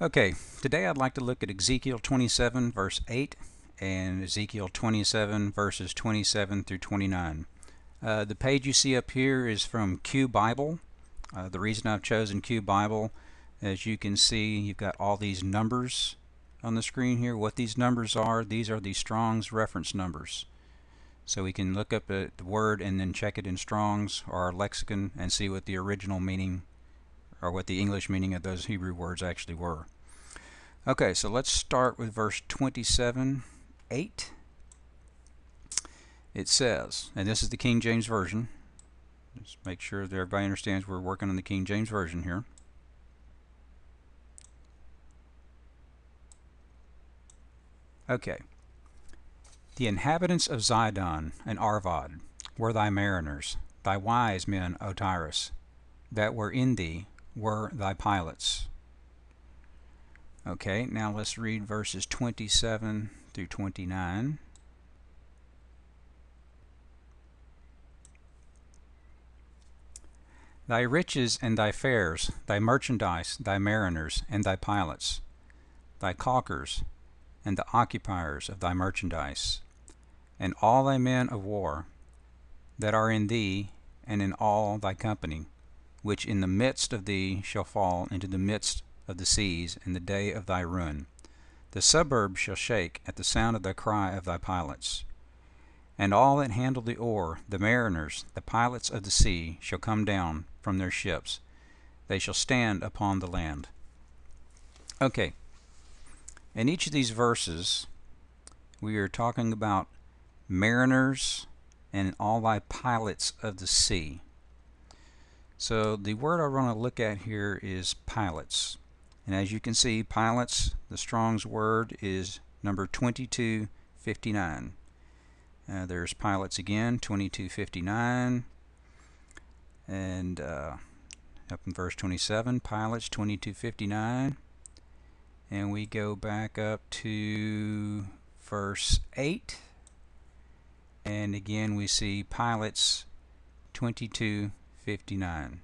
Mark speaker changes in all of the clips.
Speaker 1: Okay, today I'd like to look at Ezekiel 27 verse 8 and Ezekiel 27 verses 27 through 29. The page you see up here is from Q Bible. The reason I've chosen Q Bible, as you can see, you've got all these numbers on the screen here. What these numbers are, these are the Strong's reference numbers. So we can look up the word and then check it in Strong's or our lexicon and see what the original meaning or what the English meaning of those Hebrew words actually were. Okay, so let's start with verse 27:8. It says, and this is the King James Version. Just make sure that everybody understands we're working on the King James Version here. Okay. The inhabitants of Zidon and Arvad were thy mariners, thy wise men, O Tyrus, that were in thee were thy pilots. Okay, now let's read verses 27 through 29. Thy riches and thy fares, thy merchandise, thy mariners, and thy pilots, thy caulkers, and the occupiers of thy merchandise, and all thy men of war, that are in thee, and in all thy company, which in the midst of thee shall fall into the midst of the seas in the day of thy ruin. The suburbs shall shake at the sound of the cry of thy pilots. And all that handle the oar, the mariners, the pilots of the sea, shall come down from their ships. They shall stand upon the land. Okay. In each of these verses, we are talking about mariners and all thy pilots of the sea. So the word I want to look at here is pilots. And as you can see, pilots, the Strong's word is number 2259. There's pilots again, 2259. And up in verse 27, pilots, 2259. And we go back up to verse 8. And again we see pilots, 2259.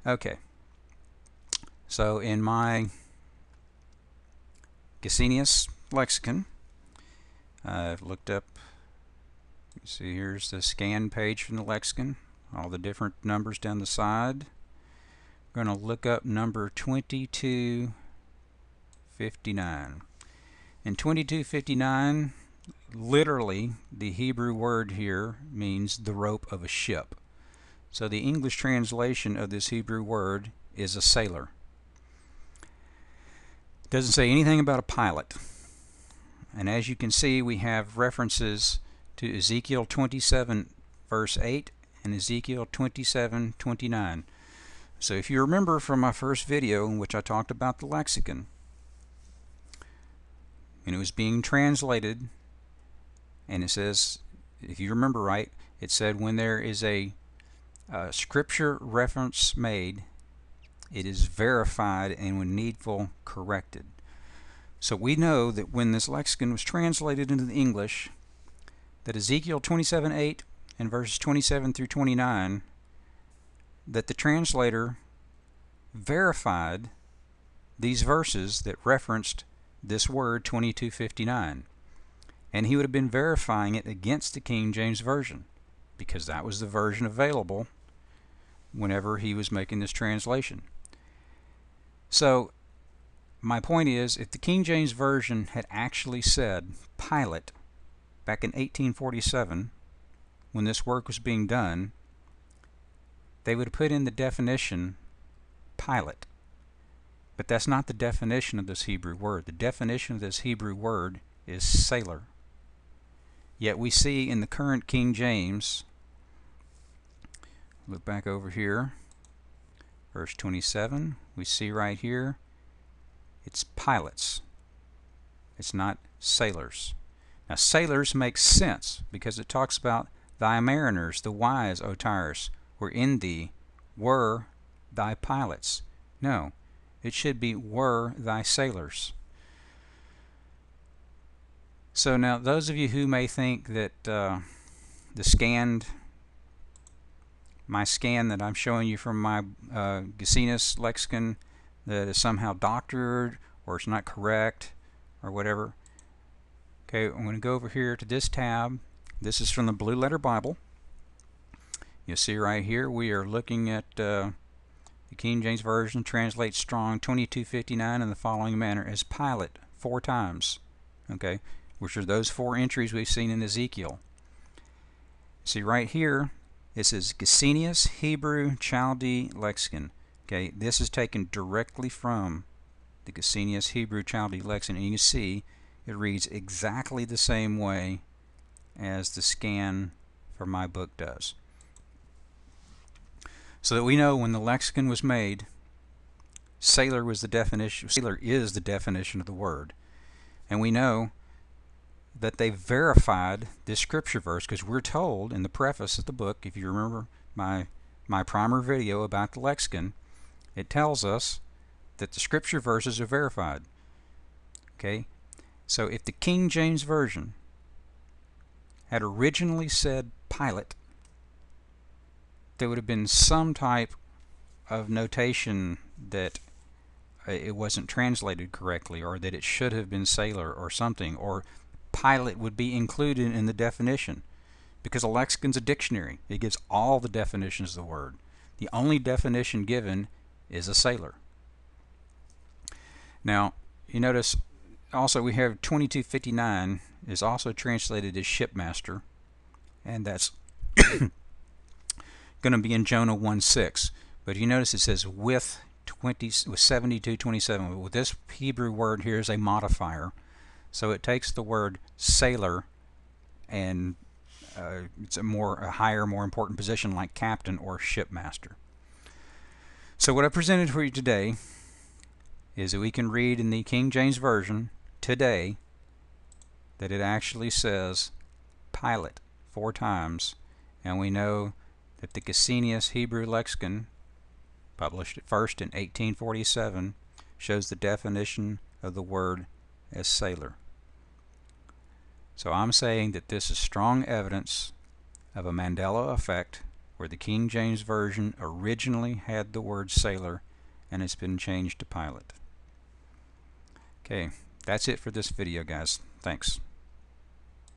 Speaker 1: Okay. So in my Gesenius lexicon, I've looked up, you see here's the scan page from the lexicon, all the different numbers down the side. I'm going to look up number 2259. And 2259, literally, the Hebrew word here means the rope of a ship. So the English translation of this Hebrew word is a sailor. It doesn't say anything about a pilot. And as you can see, we have references to Ezekiel 27 verse 8 and Ezekiel 27:29. So if you remember from my first video in which I talked about the lexicon, and it was being translated, and it says, if you remember right, it said when there is a scripture reference made, it is verified and when needful, corrected. So we know that when this lexicon was translated into the English, that Ezekiel 27:8 and verses 27 through 29, that the translator verified these verses that referenced this word 2259. And he would have been verifying it against the King James Version, because that was the version available whenever he was making this translation. So my point is, if the King James Version had actually said pilot back in 1847 when this work was being done, they would have put in the definition pilot. But that's not the definition of this Hebrew word. The definition of this Hebrew word is sailor. Yet we see in the current King James, look back over here, verse 27, we see right here, it's pilots. It's not sailors. Now sailors makes sense because it talks about thy mariners, the wise, O Tyrus, were in thee, were thy pilots. No, it should be were thy sailors. So now those of you who may think that my scan that I'm showing you from my Gesenius lexicon, that is somehow doctored or it's not correct or whatever. Okay, I'm going to go over here to this tab. This is from the Blue Letter Bible. You see right here we are looking at the King James Version translates Strong 2259 in the following manner: as Pilate 4 times. Okay, which are those 4 entries we've seen in Ezekiel. See right here it says Gesenius Hebrew Chaldee Lexicon. Okay, this is taken directly from the Gesenius Hebrew Chaldee Lexicon, and you can see it reads exactly the same way as the scan for my book does. So that we know when the lexicon was made, sailor was the definition. Sailor is the definition of the word, and we know that they verified this scripture verse because we're told in the preface of the book, if you remember my primer video about the lexicon, it tells us that the scripture verses are verified. Okay, so if the King James Version had originally said Pilate, there would have been some type of notation that it wasn't translated correctly, or that it should have been sailor or something, or Pilate would be included in the definition, because a lexicon's a dictionary. It gives all the definitions of the word. The only definition given is a sailor. Now you notice also we have 2259 is also translated as shipmaster, and that's going to be in Jonah 1:6. But you notice it says with 72:27. With this Hebrew word here is a modifier, so it takes the word sailor and it's a higher, more important position like captain or shipmaster. So what I presented for you today is that we can read in the King James Version today that it actually says Pilate 4 times, and we know that the Gesenius Hebrew Lexicon, published at first in 1847, shows the definition of the word as sailor. So I'm saying that this is strong evidence of a Mandela effect, where the King James Version originally had the word sailor and it's been changed to Pilate. Okay, that's it for this video, guys. Thanks.